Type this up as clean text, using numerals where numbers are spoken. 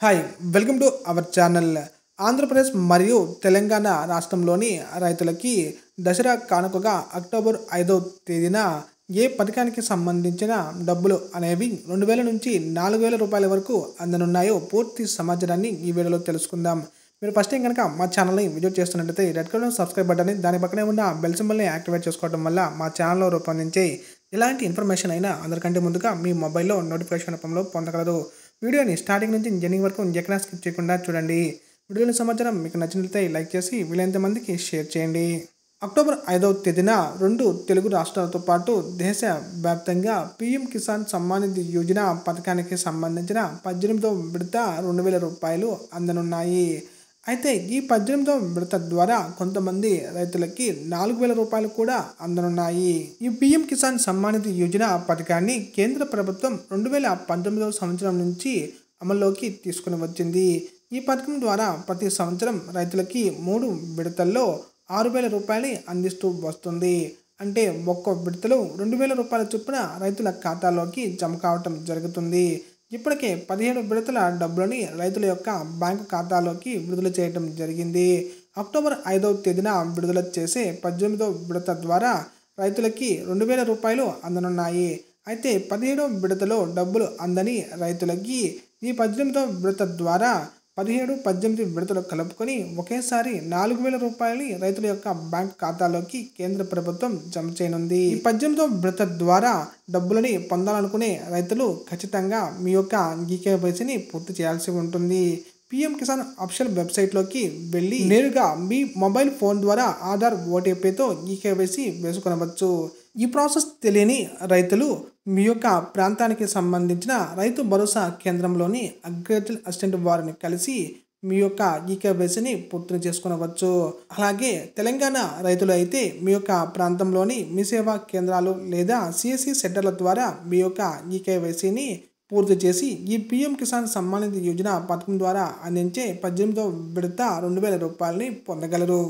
Hi welcome to our channel. Andhra Pradesh మరియు తెలంగాణ రాష్ట్రంలోని రైతులకి దసరా కానుకగా అక్టోబర్ 5వ తేదీన ఏ పథకానికి సంబంధించిన డబ్బులు అనేవి 2000 నుంచి 4000 రూపాయల వరకు అందనున్నాయో పూర్తి సమాచారాన్ని ఈ వీడియోలో తెలుసుకుందాం. మీరు ఫస్ట్ టైం కనుక మా ఛానల్ని విజిట్ చేస్తున్నట్లయితే రెడ్ కలర్ సబ్స్క్రైబ్ బటన్ని దాని పక్కనే ఉన్న బెల్ సింబల్ని యాక్టివేట్ చేసుకోవడం వల్ల మా ఛానల్లో రూపొందించే ఎలాంటి ఇన్ఫర్మేషన్ అయినా అందరికంటే ముందుగా మీ మొబైల్లో నోటిఫికేషన్ రూపంలో పొందగలరు. వీడియోని స్టార్టింగ్ నుంచి ఎండింగ్ వరకు ఎక్కడా స్కిప్ చేయకుండా చూడండి. వీడియోని సమాచారం మీకు నచ్చినట్లయితే లైక్ చేసి వీలైనంత మందికి షేర్ చేయండి. అక్టోబర్ 5వ తేదీన 2 తెలుగు రాష్ట్రాలతో పాటు దేశ వ్యాప్తంగా పీఎం కిసాన్ సమ్మాన్ నిధి యోజన పథకానికి సంబంధించిన 18వ విడత 2000 రూపాయలు అందనున్నాయి. అయితే ఈ 18వ విడత ద్వారా కొంతమంది రైతులకి 4000 రూపాయలు కూడా అందనున్నాయి. ఈ పీఎం కిసాన్ సమ్మాన్ నిధి యోజన పథకాన్ని కేంద్ర ప్రభుత్వం 2019వ సంవత్సరం నుంచి అమల్లోకి తీసుకుని వచ్చింది. ఈ పథకం ద్వారా ప్రతి సంవత్సరం రైతులకి 3 విడతల్లో 6000 రూపాయలు అందిస్తూ వస్తుంది. అంటే ఒక్కో విడతలో 2000 రూపాయల చొప్పున రైతుల ఖాతాలోకి జమ కావటం జరుగుతుంది. ఇప్పటికే 17 విడతల డబ్బులని రైతుల యొక్క బ్యాంకు ఖాతాలోకి విడుదల చేయడం జరిగింది. అక్టోబర్ 5వ తేదీన విడుదల చేసే 18వ విడత ద్వారా రైతులకి 2000 రూపాయలు అందనున్నాయి. అయితే 17వ విడతలో డబ్బులు అందని రైతులకి ఈ 18వ విడత ద్వారా 17, 18 విడతలు కలుపుకొని ఒకేసారి 4000 రూపాయలు రైతుల యొక్క బ్యాంక్ ఖాతాలోకి కేంద్ర ప్రభుత్వం జమ చేయనుంది. ఈ 18వ విడత ద్వారా డబ్బులని పొందాలనుకునే రైతులు ఖచ్చితంగా మీ యొక్క ఈకేవైసీని పూర్తి చేయాల్సి ఉంటుంది. పీఎం కిసాన్ అఫీషియల్ వెబ్సైట్లోకి వెళ్ళి నేరుగా మీ మొబైల్ ఫోన్ ద్వారా ఆధార్ ఓటీపీతో ఈకేవైసీ వేసుకొనవచ్చు. ఈ ప్రాసెస్ తెలియని రైతులు మీ యొక్క ప్రాంతానికి సంబంధించిన రైతు భరోసా కేంద్రంలోని అగ్రికల్చర్ అసిస్టెంట్ వారిని కలిసి మీ యొక్క ఈకేవైసీని పూర్తి చేసుకునవచ్చు. అలాగే తెలంగాణ రైతులు అయితే మీ యొక్క ప్రాంతంలోని మీ సేవా కేంద్రాలు లేదా సిఎస్సి సెంటర్ల ద్వారా మీ యొక్క ఈకేవైసీని పూర్తి చేసి ఈ పీఎం కిసాన్ సమ్మాన్ నిధి యోజన పథకం ద్వారా అందించే 18వ విడత 2000 రూపాయలని పొందగలరు.